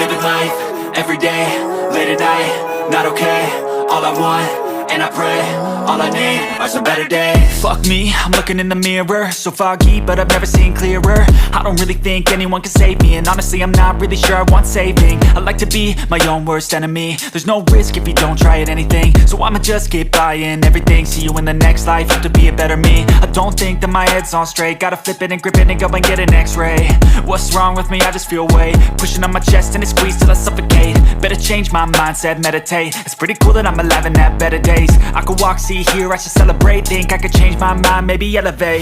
Living life, everyday, late at night, not okay. All I want, and I pray, all I need are some better days. Fuck me, I'm looking in the mirror, so foggy, but I've never seen clearer. I don't really think anyone can save me, and honestly I'm not really sure I want saving. I like to be my own worst enemy. There's no risk if you don't try at anything, so I'ma just keep buying everything. See you in the next life, have to be a better me. I don't think that my head's on straight, gotta flip it and grip it and go and get an x-ray. What's wrong with me? I just feel weight pushing on my chest and it squeezes till I suffocate. Better change my mindset, meditate. It's pretty cool that I'm alive and have better days. I could walk, see, hear, I should celebrate. Think I could change my mind, maybe elevate.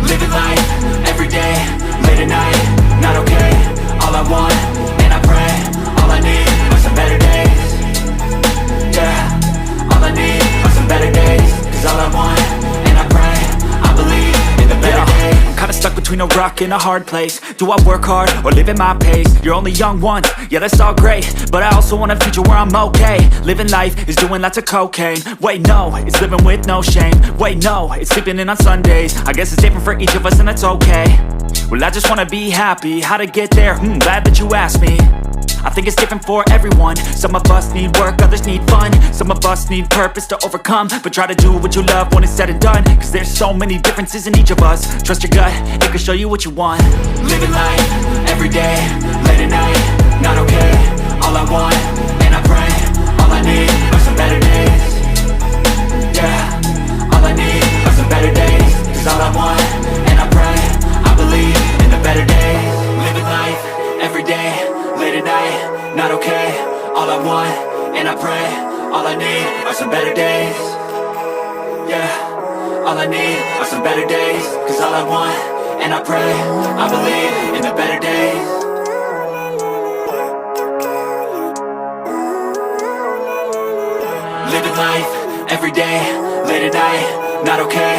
Living life, everyday, late at night, not okay. All I want, and I pray, all I need are some better days. Yeah, all I need are some better days. Cause all I want, and I pray, I believe in the better days. I'm kinda stuck between a rock and a hard place. Do I work hard or live at my pace? You're only young once, yeah that's all great, but I also want a future where I'm okay. Living life is doing lots of cocaine. Wait no, it's living with no shame. Wait no, it's sleeping in on Sundays. I guess it's different for each of us and that's okay. Well I just wanna be happy, how to get there? Glad that you asked me. I think it's different for everyone. Some of us need work, others need fun. Some of us need purpose to overcome. But try to do what you love when it's said and done. Cause there's so many differences in each of us. Trust your gut, it can show you what you want. Living life, everyday, late at night, not okay. All I want, and I pray, all I need are some better days. Yeah, all I need are some better days. Cause all I want, and I pray, I believe in the better days. Living life, everyday, late at night, not okay. All I want, and I pray, all I need are some better days. Yeah, all I need are some better days. Cause all I want, and I pray, I believe in the better days. Living life, everyday, late at night, not okay.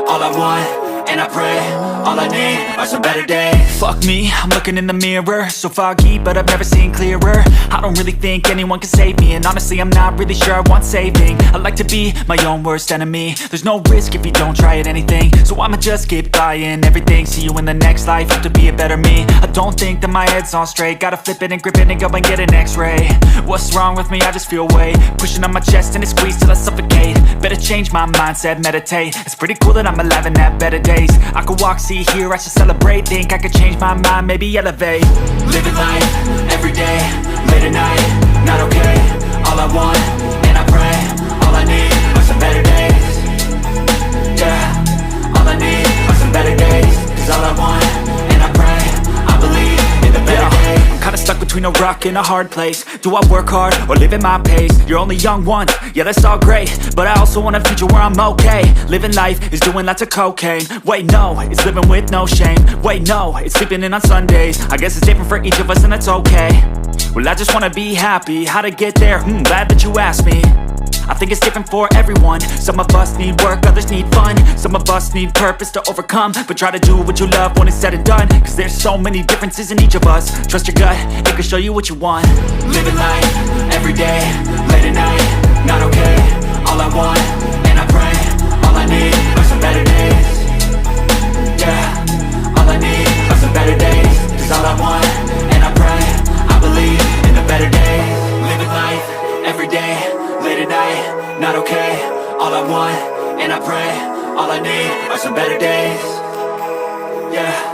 All I want, and I pray, all I need are some better days. Fuck me, I'm looking in the mirror, so foggy, but I've never seen clearer. I don't really think anyone can save me, and honestly I'm not really sure I want saving. I like to be my own worst enemy. There's no risk if you don't try at anything, so I'ma just keep buying everything. See you in the next life, have to be a better me. I don't think that my head's on straight, gotta flip it and grip it and go and get an x-ray. What's wrong with me? I just feel weight pushing on my chest and it squeezes till I suffocate. Better change my mindset, meditate. It's pretty cool that I'm alive and have better days. I could walk, see, hear, I should celebrate. Think I could change my mind, maybe elevate. Living life, everyday, late at night, not okay. All I want, and I pray, all I need are some better days. Yeah, all I need are some better days. Cause all I want, and I pray, I believe in the better days. I'm kinda stuck between a rock and a hard place. Do I work hard or live at my pace? You're only young once, yeah that's all great, but I also want a future where I'm okay. Living life is doing lots of cocaine. Wait no, it's living with no shame. Wait no, it's sleeping in on Sundays. I guess it's different for each of us and that's okay. Well I just wanna be happy, how to get there? Glad that you asked me. I think it's different for everyone. Some of us need work, others need fun. Some of us need purpose to overcome. But try to do what you love when it's said and done. Cause there's so many differences in each of us. Trust your gut, it can show you what you want. Living life, everyday, late at night, not okay. All I want, and I pray, all I need are some better days. Yeah, all I need are some better days. Cause all I want, and I pray, I believe in the better days. Living life, everyday, late at night, not okay. All I want, and I pray, all I need are some better days. Yeah.